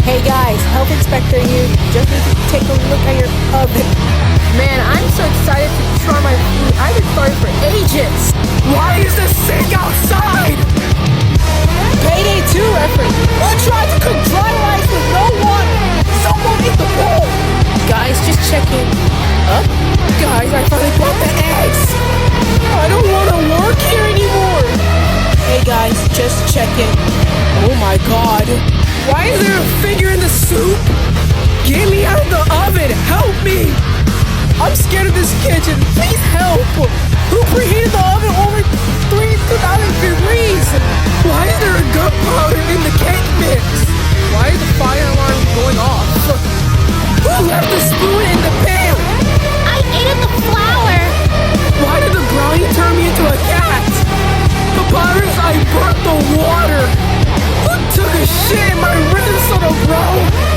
Hey guys, Health Inspector here. Just need to take a look at your oven. Man, I'm so excited to try my food. I've been starving for ages. Why is this sink outside? Payday 2 effort. Who tried to cook dry rice with no water? Someone in the bowl. Guys, just checking. Guys, I finally bought the eggs. I don't want to work here anymore. Hey guys, just checking. Oh my god. Why is there a figure in the soup? Get me out of the oven! Help me! I'm scared of this kitchen. Please help! Who preheated the oven over 3,000 degrees? Why is there a gunpowder in the cake mix? Why is the fire alarm going off? Who left the spoon in the pan? I ate the flour. Why did the brownie turn me into a cat? Papyrus, I burnt the water. Who took a shit in my rinse soda, bro?